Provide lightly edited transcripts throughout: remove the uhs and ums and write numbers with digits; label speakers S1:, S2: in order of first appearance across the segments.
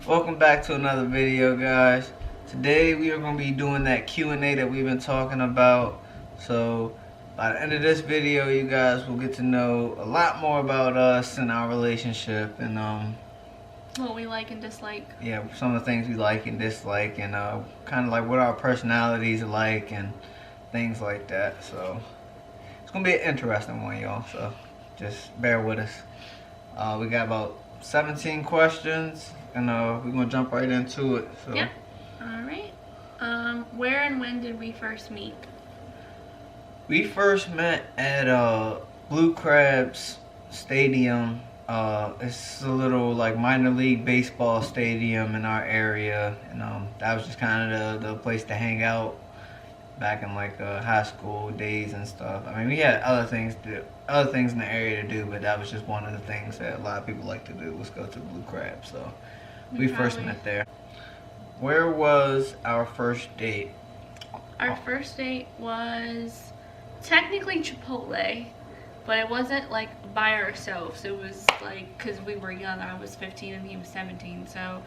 S1: Welcome back to another video, guys. Today we are going to be doing that Q&A that we've been talking about. So by the end of this video, you guys will get to know a lot more about us and our relationship, and
S2: what we like and dislike.
S1: Yeah, some of the things we like and dislike, and kind of like what our personalities are like and things like that. So it's going to be an interesting one, y'all. So just bear with us. We got about 17 questions, and we're gonna jump right into it. So.
S2: Yep. All right. Where and when did we first meet?
S1: We first met at Blue Crabs Stadium. It's a little like minor league baseball stadium in our area, and that was just kind of the place to hang out back in like high school days and stuff. I mean, we had other things in the area to do, but that was just one of the things that a lot of people like to do, was go to Blue Crab. So we first met there. Where was our first date?
S2: Our first date was technically Chipotle, but it wasn't like by ourselves. It was like because we were young. I was 15 and he was 17, so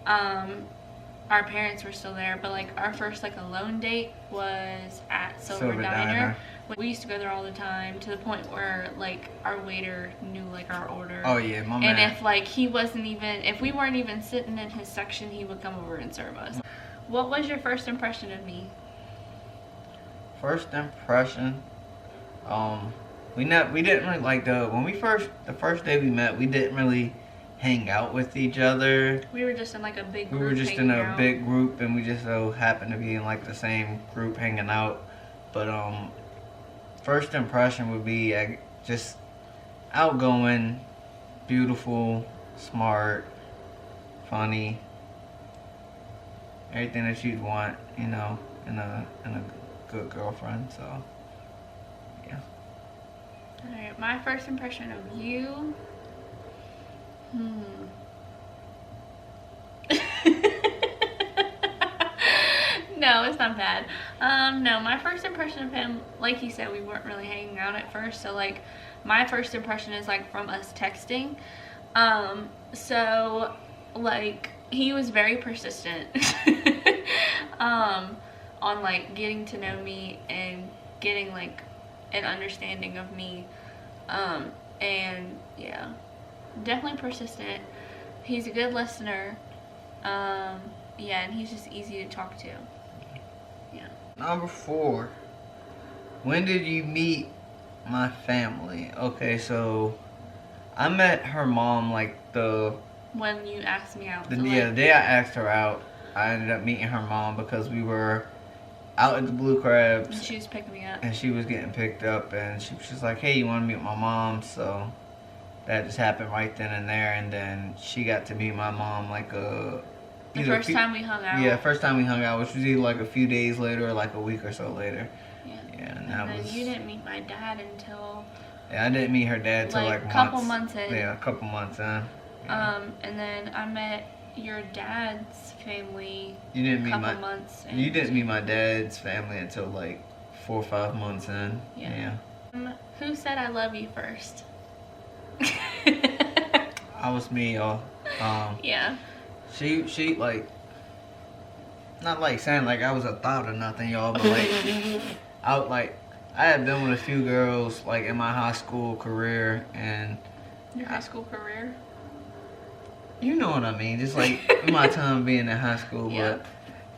S2: our parents were still there, but like our first like alone date was at Silver Diner. We used to go there all the time, to the point where like our waiter knew like our order.
S1: Oh yeah, my man.
S2: And if like if we weren't even sitting in his section, he would come over and serve us. What was your first impression of me?
S1: First impression, we didn't really like the first day we met. We didn't really hang out with each other.
S2: We were just in like a big group.
S1: We were just in a big group, and we just so happened to be in like the same group hanging out. But first impression would be just outgoing, beautiful, smart, funny, everything that you'd want, you know, in a good girlfriend. So yeah.
S2: Alright, my first impression of you. No, it's not bad. No, my first impression of him, like you said, we weren't really hanging out at first, so like my first impression is like from us texting. So like he was very persistent on like getting to know me and getting like an understanding of me, and yeah, definitely persistent. He's a good listener. Yeah, and he's just easy to talk to. Yeah.
S1: Number 4. When did you meet my family? Okay, so I met her mom like
S2: when you asked me out.
S1: The day I asked her out, I ended up meeting her mom because we were out at the Blue Crabs.
S2: And she was picking me up.
S1: And she was getting picked up, and she was just like, hey, you want to meet my mom? So that just happened right then and there, and then she got to meet my mom like
S2: the first time we hung out.
S1: Yeah, first time we hung out, which was either like a few days later or like a week or so later.
S2: Yeah.
S1: Yeah,
S2: and then you didn't meet my dad until...
S1: Yeah, I didn't meet her dad till like
S2: a couple months in.
S1: Yeah, a couple months in. Yeah.
S2: And then I met your dad's family
S1: You didn't
S2: a couple months in.
S1: You didn't meet my dad's family until like 4 or 5 months in. Yeah.
S2: Who said I love you first?
S1: I was me, y'all.
S2: Yeah.
S1: She like, not like saying like I was a thought or nothing, y'all, but like I had been with a few girls like in my high school career, and
S2: your high school career.
S1: You know what I mean? Just like in my time being in high school,
S2: yep.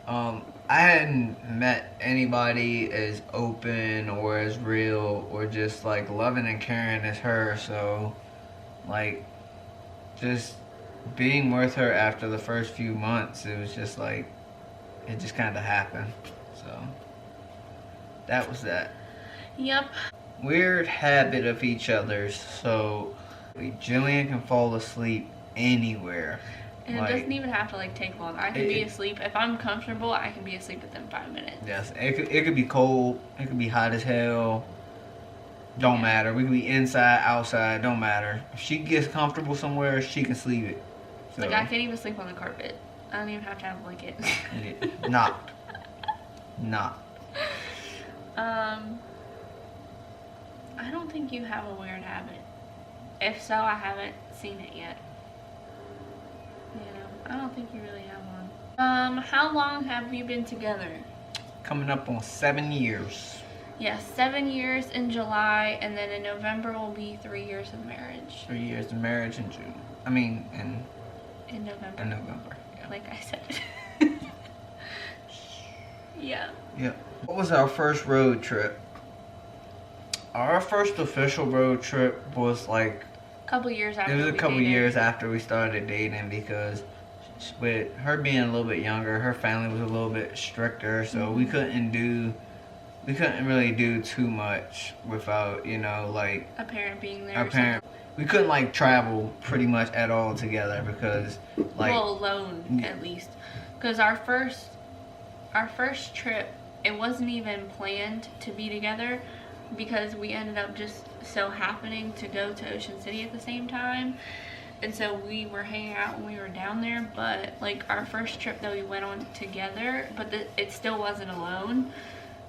S1: But I hadn't met anybody as open or as real or just like loving and caring as her. So like just being with her after the first few months, it was just like, it just kind of happened. So that was that.
S2: Yep.
S1: Weird habit of each other's. So Jillian can fall asleep anywhere.
S2: And it doesn't even have to like take long. I can be asleep. If I'm comfortable, I can be asleep within 5 minutes.
S1: Yes. It could be cold. It could be hot as hell. Don't matter. We could be inside, outside. Don't matter. If she gets comfortable somewhere, she can sleep it. So.
S2: Like I can't even sleep on the carpet. I don't even have to have a blanket.
S1: Not.
S2: I don't think you have a weird habit. If so, I haven't seen it yet. You know, I don't think you really have one. How long have you been together?
S1: Coming up on 7 years.
S2: Yeah, 7 years in July, and then in November will be 3 years of marriage.
S1: 3 years of marriage in June. I mean,
S2: In November.
S1: in November. Yeah.
S2: Like I said. Yeah.
S1: Yeah. What was our first road trip? Our first official road trip was like,
S2: Couple years after.
S1: it was a
S2: we
S1: couple
S2: dated.
S1: years after we started dating, because with her being a little bit younger, her family was a little bit stricter, so we couldn't really do too much without, you know, like
S2: A parent being there.
S1: our
S2: or something.
S1: parent. We couldn't like travel pretty much at all together, because like,
S2: Well, alone at least, because our first trip, it wasn't even planned to be together, because we ended up just so happening to go to Ocean City at the same time, and so we were hanging out when we were down there. But like our first trip that we went on together, but it still wasn't alone,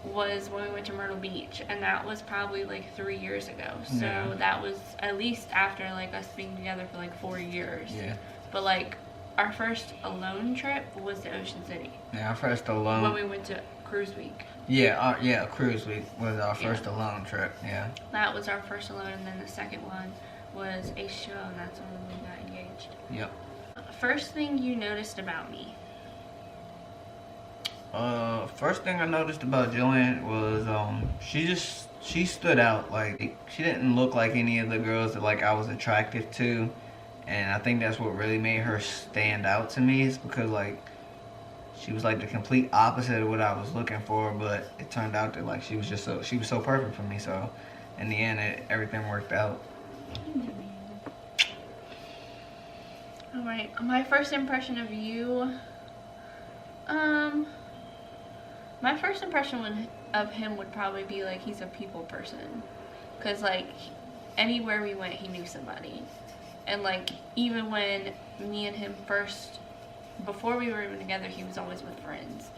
S2: was when we went to Myrtle Beach, and that was probably like 3 years ago. So
S1: Yeah.
S2: that was at least after like us being together for like 4 years.
S1: yeah,
S2: But like our first alone trip was to Ocean City
S1: our first
S2: when
S1: alone.
S2: we went to Cruise Week.
S1: Yeah, cruise week was our first
S2: Yeah.
S1: alone trip. Yeah.
S2: That was our first alone, and then the second one was a show, and that's when we got engaged.
S1: Yep.
S2: First thing you noticed about me?
S1: First thing I noticed about Jillian was she stood out. Like, she didn't look like any of the girls that like I was attracted to, and I think that's what really made her stand out to me, is because like she was like the complete opposite of what I was looking for. But it turned out that like she was so perfect for me. So in the end, everything worked out.
S2: All right, my first impression of you. My first impression of him would probably be like he's a people person, cause like anywhere we went, he knew somebody, and like even when me and him first, before we were even together, he was always with friends,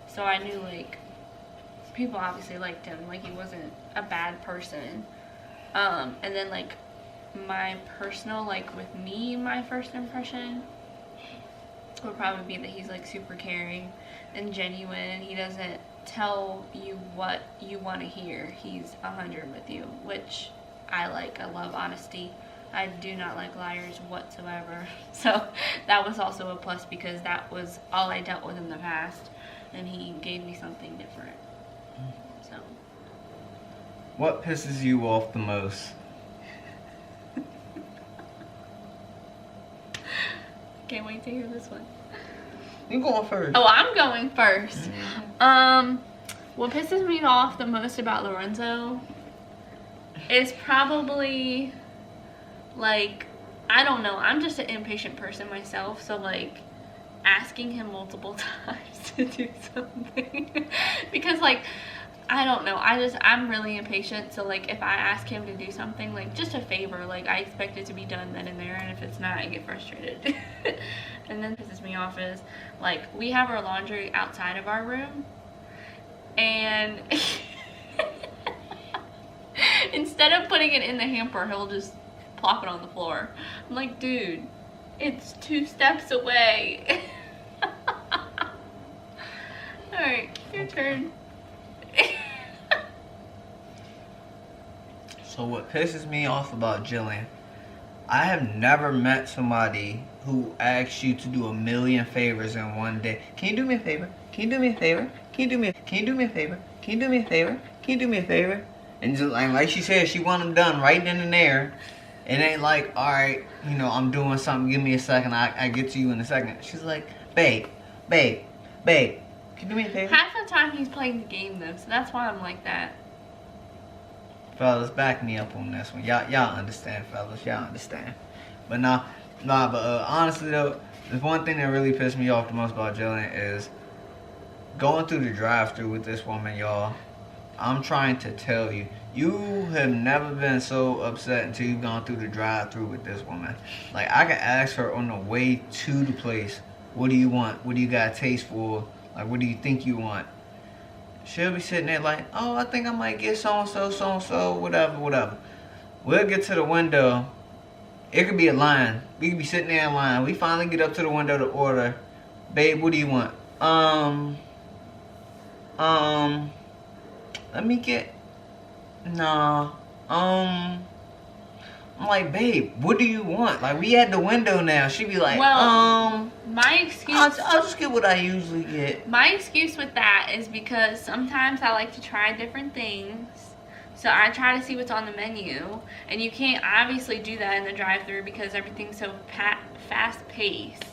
S2: so I knew like people obviously liked him, like he wasn't a bad person. And then like my personal, like with me, my first impression would probably be that he's like super caring and genuine, and he doesn't tell you what you want to hear. He's 100 with you, which I like. I love honesty. I do not like liars whatsoever. So that was also a plus, because that was all I dealt with in the past, and he gave me something different. So
S1: What pisses you off the most?
S2: can't wait to hear this one.
S1: You going first?
S2: Oh, I'm going first. What pisses me off the most about Larenzo is probably, like, I don't know, I'm just an impatient person myself, so like asking him multiple times to do something because like I don't know, I'm really impatient, so like if I ask him to do something, like just a favor, like I expect it to be done then and there, and if it's not, I get frustrated. And then pisses me off is like we have our laundry outside of our room, and instead of putting it in the hamper, he'll just plop it on the floor. I'm like, dude, it's 2 steps away. Alright, your turn.
S1: So what pisses me off about Jillian, I have never met somebody who asks you to do a million favors in one day. Can you do me a favor? Can you do me a favor? Can you do me a favor? Can you do me a favor? Can you do me a favor? And just like she said, she want them done right then and there. It ain't like, all right, you know, I'm doing something, give me a second, I get to you in a second. She's like, babe, can you do me a favor?
S2: Half the time he's playing the game though, so that's why I'm like that.
S1: Fellas, back me up on this one. Y'all understand, fellas. Y'all understand. But honestly though, the one thing that really pissed me off the most about Jillian is going through the drive-thru with this woman, y'all. I'm trying to tell you, you have never been so upset until you've gone through the drive-thru with this woman. Like, I could ask her on the way to the place, what do you want? What do you got a taste for? Like, what do you think you want? She'll be sitting there like, oh, I think I might get so-and-so, whatever. We'll get to the window. It could be a line. We could be sitting there in line. We finally get up to the window to order. Babe, what do you want? Let me get. Nah. I'm like, babe, what do you want? Like, we at the window now. She be like,
S2: well, my excuse.
S1: I'll just get what I usually get.
S2: My excuse with that is because sometimes I like to try different things. So I try to see what's on the menu. And you can't obviously do that in the drive-thru because everything's so fast-paced.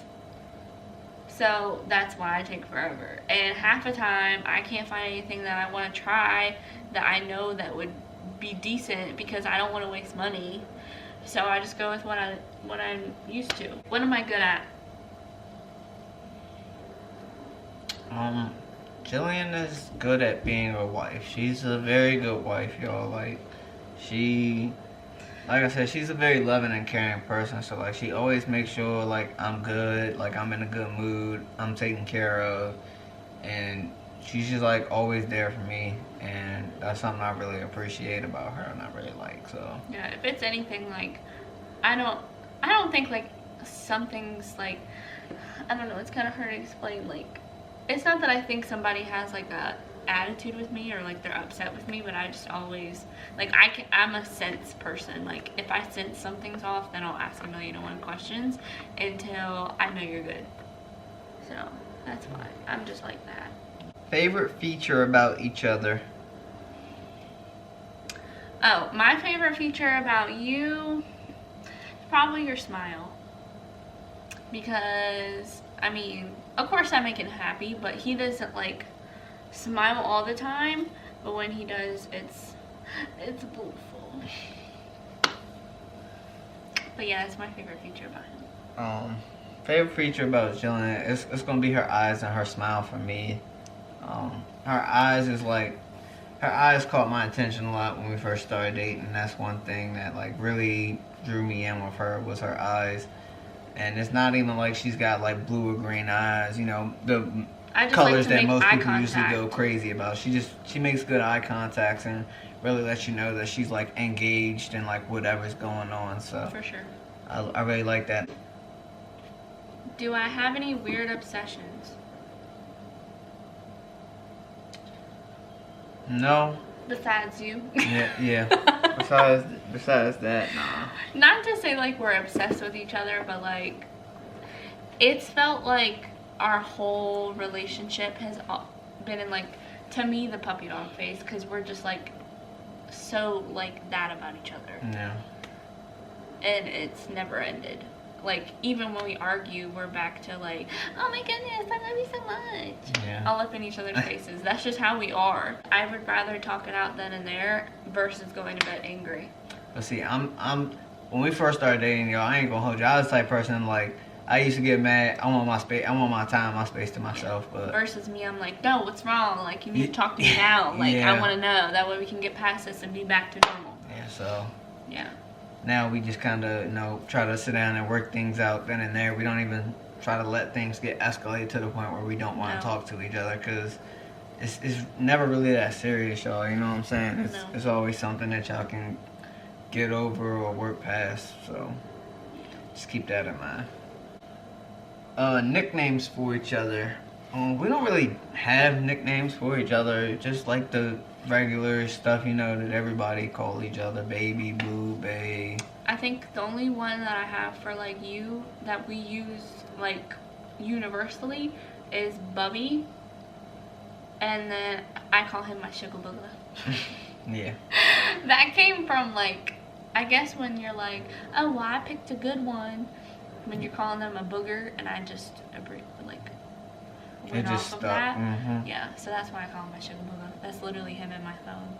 S2: So that's why I take forever. And half the time, I can't find anything that I want to try that I know that would be decent because I don't want to waste money. So I just go with what I'm used to. What am I good at?
S1: Jillian is good at being a wife. She's a very good wife, y'all. Like I said, she's a very loving and caring person. So like, she always makes sure like I'm good, like I'm in a good mood, I'm taken care of, and she's just like always there for me. And that's something I really appreciate about her, and I really like. So
S2: yeah, if it's anything like, I don't think like something's like, I don't know, it's kind of hard to explain. Like, it's not that I think somebody has like a attitude with me or like they're upset with me, but I just always like I'm a sense person. Like, if I sense something's off, then I'll ask 1,000,001 questions until I know you're good. So that's why I'm just like that.
S1: Favorite feature about each other?
S2: Oh, my favorite feature about you is probably your smile. Because, I mean, of course I make him happy, but he doesn't like smile all the time. But when he does, it's beautiful. But yeah, that's my favorite feature about him.
S1: Favorite feature about Jillian, it's gonna be her eyes and her smile for me. Her eyes caught my attention a lot when we first started dating. That's one thing that like really drew me in with her, was her eyes. And it's not even like she's got like blue or green eyes, you know, the colors that most people usually go crazy about. She makes good eye contacts and really lets you know that she's like engaged in like whatever's going on. So
S2: for sure,
S1: I really like that.
S2: Do I have any weird obsessions?
S1: No.
S2: Besides you.
S1: Yeah. Besides that, nah.
S2: Not to say like we're obsessed with each other, but like it's felt like our whole relationship has been in like, to me, the puppy dog phase, because we're just like so like that about each other.
S1: Yeah.
S2: And it's never ended. Like, even when we argue, we're back to like, oh my goodness, I love you so much.
S1: Yeah.
S2: All up in each other's faces. That's just how we are. I would rather talk it out then and there versus going to bed angry.
S1: But see, I'm when we first started dating, y'all, I ain't gonna hold you. I was the type of person like, I used to get mad. I want my space. I want my time, my space to myself. But
S2: versus me, I'm like, no, what's wrong? Like, you need to talk to me now. Like, I want to know. That way we can get past this and be back to normal.
S1: Yeah. So.
S2: Yeah.
S1: Now we just kind of, try to sit down and work things out then and there. We don't even try to let things get escalated to the point where we don't want to talk to each other, because it's never really that serious, y'all. You know what I'm saying? It's always something that y'all can get over or work past. So just keep that in mind. Nicknames for each other. We don't really have nicknames for each other. Just like the regular stuff, that everybody call each other. Baby, Blue, Bay.
S2: I think the only one that I have for like you that we use like universally is Bubby. And then I call him my sugar booger.
S1: Yeah.
S2: That came from like, I guess when you're like, oh, well, I picked a good one. When you're calling them a booger, and I just went off of that.
S1: Mm-hmm.
S2: Yeah, so that's why I call him my sugar booger. That's literally him in my phone.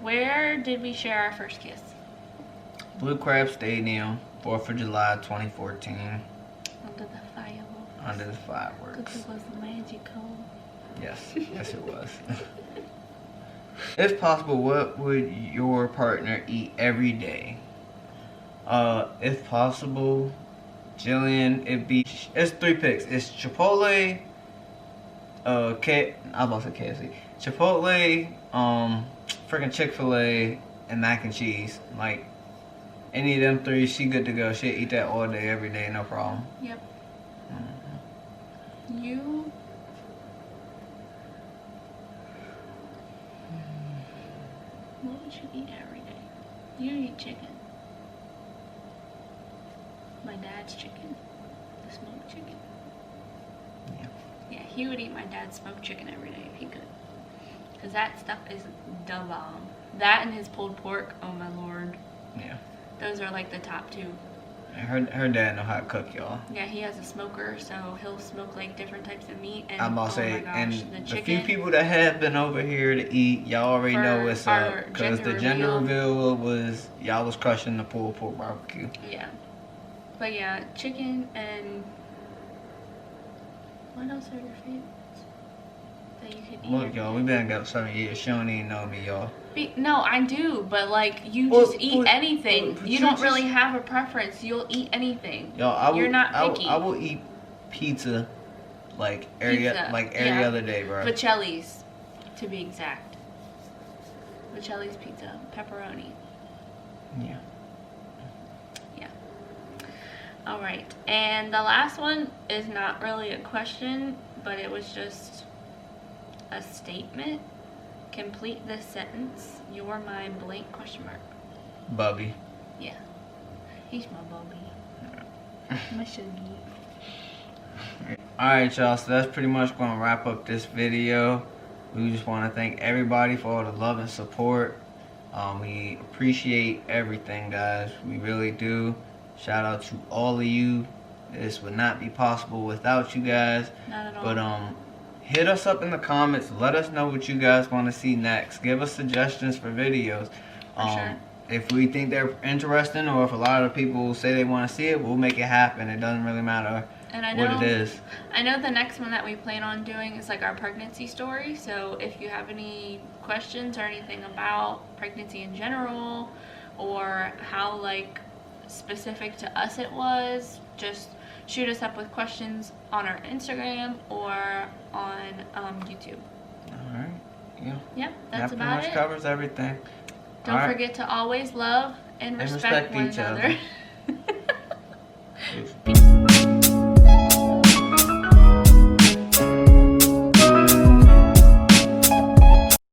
S2: Where did we share our first kiss?
S1: Blue Crab Stadium, 4th of July, 2014.
S2: Under the fireworks.
S1: Under the fireworks.
S2: Because it was magical.
S1: Yes, yes it was. If possible, what would your partner eat every day? If possible, Jillian, it's 3 picks. It's Chipotle, I was about to say KFC. Chipotle, freaking Chick-fil-A, and mac and cheese. Like, Any of them three, she good to go. She'll eat that all day, every day, no problem.
S2: Yep.
S1: Mm-hmm.
S2: You. What would you eat every day? You eat chicken. My dad's chicken. The smoked chicken.
S1: Yeah.
S2: Yeah, he would eat my dad's smoked chicken every day if he could. Because that stuff is the bomb. That and his pulled pork, oh my lord.
S1: Yeah.
S2: Those are like the top two.
S1: Her dad know how to cook, y'all.
S2: Yeah, he has a smoker, so he'll smoke like different types of meat. And
S1: I'm about to
S2: oh
S1: say,
S2: my gosh,
S1: and
S2: the
S1: the
S2: chicken.
S1: few people that have been over here to eat, y'all already
S2: For
S1: know what's
S2: our
S1: up. Because
S2: gender
S1: the gender
S2: reveal.
S1: reveal was, y'all was crushing the pulled pork barbecue.
S2: Yeah. But yeah, chicken and what else are your favorites that you could eat?
S1: Look, y'all, we been together 7 years. She don't even know me, y'all.
S2: No, I do, but like you
S1: Well,
S2: just eat anything.
S1: but
S2: You
S1: you
S2: don't
S1: just-
S2: really have a preference. You'll eat anything.
S1: Y'all,
S2: You're not picky.
S1: I will eat pizza like every
S2: yeah.
S1: other day, bro.
S2: Vicelli's, to be exact. Vicelli's pizza, pepperoni.
S1: Yeah.
S2: Yeah. All right, and the last one is not really a question, but it was just a statement. Complete this sentence. You're my blank question mark.
S1: Bubby.
S2: Yeah. He's my Bobby. My Shuggy.
S1: Alright, y'all, so that's pretty much going to wrap up this video. We just want to thank everybody for all the love and support. We appreciate everything, guys. We really do. Shout out to all of you. This would not be possible without you guys.
S2: Not at all.
S1: But hit us up in the comments. Let us know what you guys want to see next. Give us suggestions for videos.
S2: For sure.
S1: If we think they're interesting, or if a lot of people say they want to see it, we'll make it happen. It doesn't really matter what it is.
S2: I know the next one that we plan on doing is like our pregnancy story. So if you have any questions or anything about pregnancy in general, or how like specific to us it was, just shoot us up with questions on our Instagram or on YouTube.
S1: Alright. Yeah.
S2: Yep, that's
S1: that pretty
S2: about
S1: much
S2: it.
S1: covers everything.
S2: Don't
S1: Alright.
S2: forget to always love and respect one
S1: each
S2: another.
S1: other.
S2: Peace.